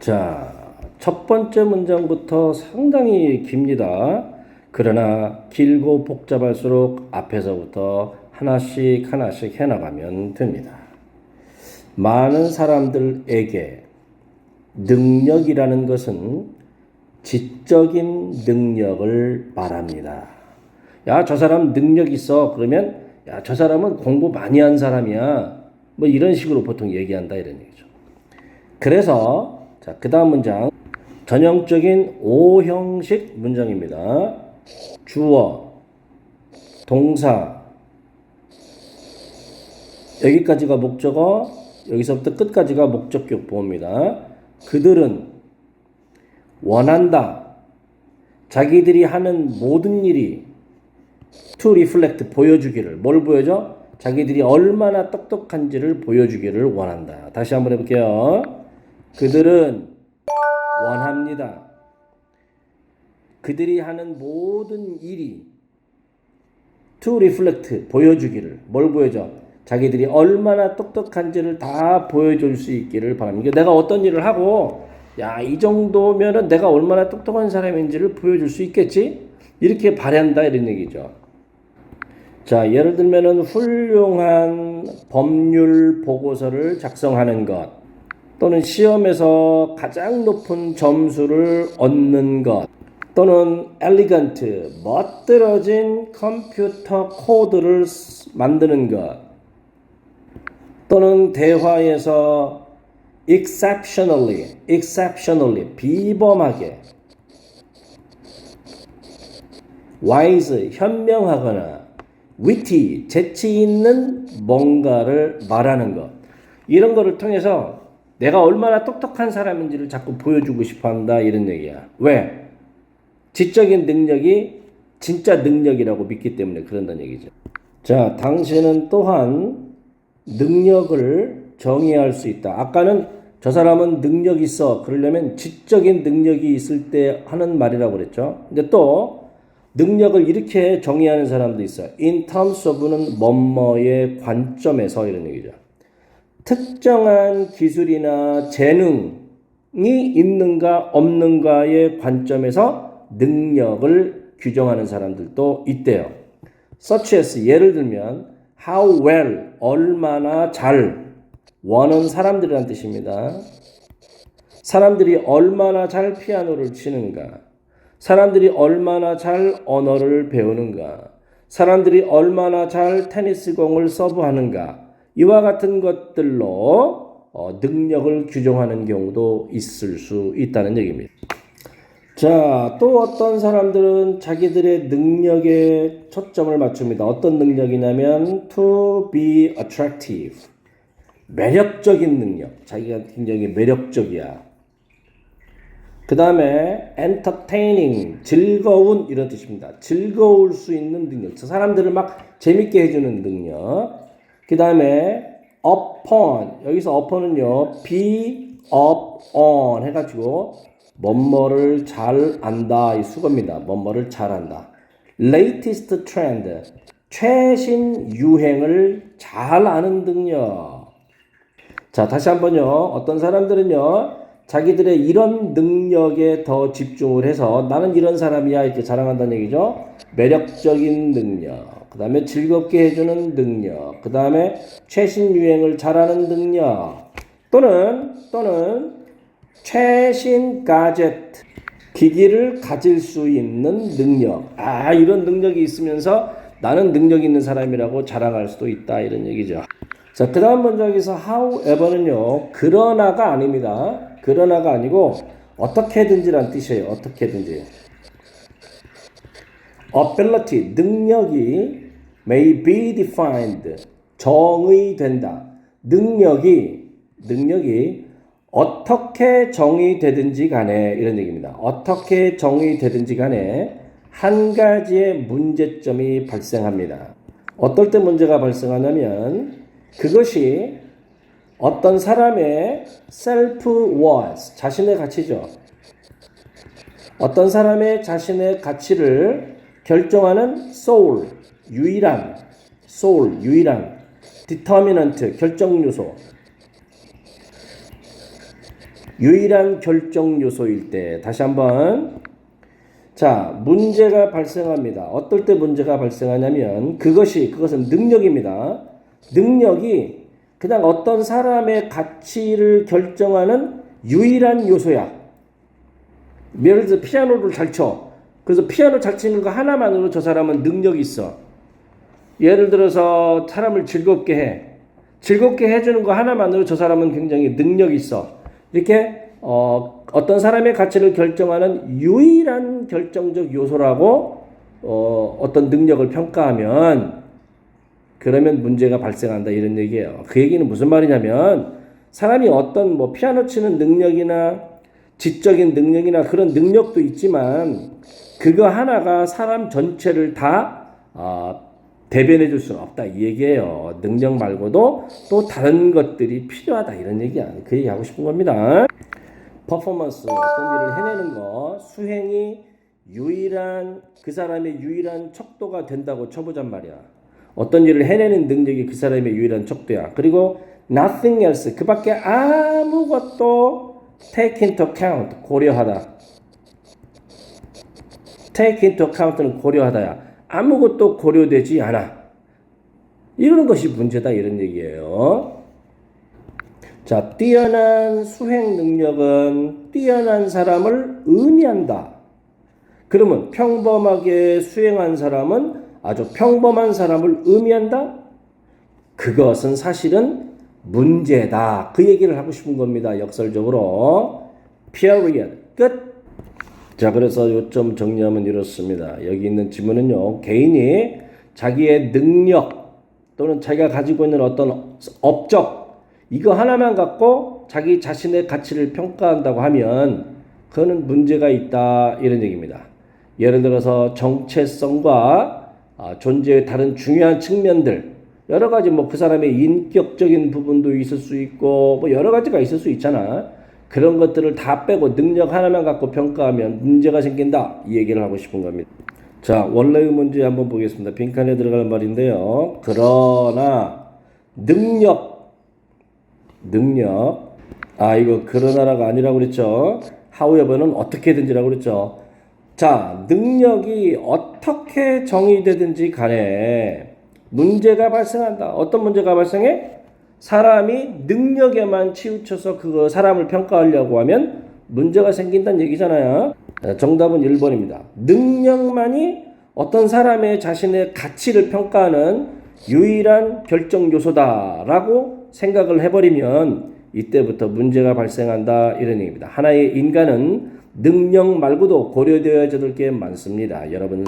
자, 첫 번째 문장부터 상당히 깁니다. 그러나 길고 복잡할수록 앞에서부터 하나씩 하나씩 해나가면 됩니다. 많은 사람들에게 능력이라는 것은 지적인 능력을 말합니다. 야, 저 사람 능력 있어. 그러면 야, 저 사람은 공부 많이 한 사람이야. 뭐 이런 식으로 보통 얘기한다 이런 얘기죠. 그래서 자, 그 다음 문장 전형적인 O형식 문장입니다. 주어, 동사, 여기까지가 목적어, 여기서부터 끝까지가 목적격 보호입니다. 그들은 원한다. 자기들이 하는 모든 일이 to reflect 보여주기를, 뭘 보여줘? 자기들이 얼마나 똑똑한지를 보여주기를 원한다. 다시 한번 해볼게요. 그들은 원합니다. 그들이 하는 모든 일이 to reflect 보여주기를, 뭘 보여줘? 자기들이 얼마나 똑똑한지를 다 보여줄 수 있기를 바랍니다. 내가 어떤 일을 하고 야, 이 정도면은 내가 얼마나 똑똑한 사람인지를 보여줄 수 있겠지? 이렇게 바란다 이런 얘기죠. 자, 예를 들면은 훌륭한 법률 보고서를 작성하는 것, 또는 시험에서 가장 높은 점수를 얻는 것, 또는 엘리건트, 멋들어진 컴퓨터 코드를 만드는 것, 또는 대화에서 exceptionally, 비범하게, wise, 현명하거나, witty, 재치 있는 뭔가를 말하는 것. 이런 거를 통해서 내가 얼마나 똑똑한 사람인지를 자꾸 보여주고 싶어 한다 이런 얘기야. 왜? 지적인 능력이 진짜 능력이라고 믿기 때문에 그런다는 얘기죠. 자, 당신은 또한 능력을 정의할 수 있다. 아까는 저 사람은 능력 있어. 그러려면 지적인 능력이 있을 때 하는 말이라고 그랬죠. 근데 또 능력을 이렇게 정의하는 사람도 있어요. In terms of는 뭐뭐의 관점에서 이런 얘기죠. 특정한 기술이나 재능이 있는가 없는가의 관점에서 능력을 규정하는 사람들도 있대요. Such as 예를 들면 how well 얼마나 잘 원은 사람들이란 뜻입니다. 사람들이 얼마나 잘 피아노를 치는가, 사람들이 얼마나 잘 언어를 배우는가, 사람들이 얼마나 잘 테니스 공을 서브하는가, 이와 같은 것들로 능력을 규정하는 경우도 있을 수 있다는 얘기입니다. 자, 또 어떤 사람들은 자기들의 능력에 초점을 맞춥니다. 어떤 능력이냐면 to be attractive, 매력적인 능력. 자기가 굉장히 매력적이야. 그 다음에 entertaining, 즐거운 이런 뜻입니다. 즐거울 수 있는 능력. 사람들을 막 재밌게 해주는 능력. 그 다음에 upon, 여기서 upon은요 be up on 해가지고 뭐뭐를 잘 안다 이 수거입니다. 뭐뭐를 잘 안다. latest trend, 최신 유행을 잘 아는 능력. 자, 다시 한번요. 어떤 사람들은요 자기들의 이런 능력에 더 집중을 해서 나는 이런 사람이야 이렇게 자랑한다는 얘기죠. 매력적인 능력, 그 다음에 즐겁게 해주는 능력, 그 다음에 최신 유행을 잘하는 능력, 또는 최신 가젯, 기기를 가질 수 있는 능력. 아, 이런 능력이 있으면서 나는 능력 있는 사람이라고 자랑할 수도 있다 이런 얘기죠. 자, 그 다음 문장에서 however는요 그러나가 아닙니다. 그러나가 아니고 어떻게든지란 뜻이에요. 어떻게든지. ability, 능력이 may be defined, 정의된다. 능력이 어떻게 정의되든지 간에 이런 얘기입니다. 어떻게 정의되든지 간에 한 가지의 문제점이 발생합니다. 어떨 때 문제가 발생하냐면 그것이 어떤 사람의 self-worth, 자신의 가치죠. 어떤 사람의 자신의 가치를 결정하는 soul, 유일한, determinant, 결정 요소. 유일한 결정 요소일 때. 다시 한번. 자, 문제가 발생합니다. 어떨 때 문제가 발생하냐면 그것은 능력입니다. 능력이 그냥 어떤 사람의 가치를 결정하는 유일한 요소야. 예를 들어 피아노를 잘 쳐. 그래서 피아노 잘 치는 거 하나만으로 저 사람은 능력이 있어. 예를 들어서 사람을 즐겁게 해. 즐겁게 해주는 거 하나만으로 저 사람은 굉장히 능력이 있어. 이렇게 어떤 사람의 가치를 결정하는 유일한 결정적 요소라고 어떤 능력을 평가하면 그러면 문제가 발생한다 이런 얘기예요. 그 얘기는 무슨 말이냐면 사람이 어떤 뭐 피아노 치는 능력이나 지적인 능력이나 그런 능력도 있지만 그거 하나가 사람 전체를 다 대변해 줄 수는 없다 이 얘기예요. 능력 말고도 또 다른 것들이 필요하다 이런 얘기야. 그 얘기 하고 싶은 겁니다. 퍼포먼스 어떤 일을 해내는 거 수행이 유일한 그 사람의 유일한 척도가 된다고 쳐보잔 말이야. 어떤 일을 해내는 능력이 그 사람의 유일한 척도야. 그리고 nothing else 그 밖에 아무것도 take into account 고려하다. take into account는 고려하다야. 아무것도 고려되지 않아. 이런 것이 문제다 이런 얘기예요. 자, 뛰어난 수행 능력은 뛰어난 사람을 의미한다. 그러면 평범하게 수행한 사람은 아주 평범한 사람을 의미한다? 그것은 사실은 문제다. 그 얘기를 하고 싶은 겁니다. 역설적으로. period. 끝. 자, 그래서 요점 정리하면 이렇습니다. 여기 있는 지문은요. 개인이 자기의 능력 또는 자기가 가지고 있는 어떤 업적 이거 하나만 갖고 자기 자신의 가치를 평가한다고 하면 그거는 문제가 있다 이런 얘기입니다. 예를 들어서 정체성과 존재의 다른 중요한 측면들 여러 가지 뭐 그 사람의 인격적인 부분도 있을 수 있고 뭐 여러 가지가 있을 수 있잖아. 그런 것들을 다 빼고 능력 하나만 갖고 평가하면 문제가 생긴다 이 얘기를 하고 싶은 겁니다. 자, 원래의 문제 한번 보겠습니다. 빈칸에 들어갈 말인데요. 그러나 능력 이거 그러나라가 아니라고 그랬죠. however는 어떻게든지라고 그랬죠. 자, 능력이 어떻게 정의되든지 간에 문제가 발생한다. 어떤 문제가 발생해? 사람이 능력에만 치우쳐서 그거 사람을 평가하려고 하면 문제가 생긴다는 얘기잖아요. 정답은 1번입니다. 능력만이 어떤 사람의 자신의 가치를 평가하는 유일한 결정 요소다라고 생각을 해버리면 이때부터 문제가 발생한다 이런 얘기입니다. 하나의 인간은 능력 말고도 고려되어야 될 게 많습니다. 여러분.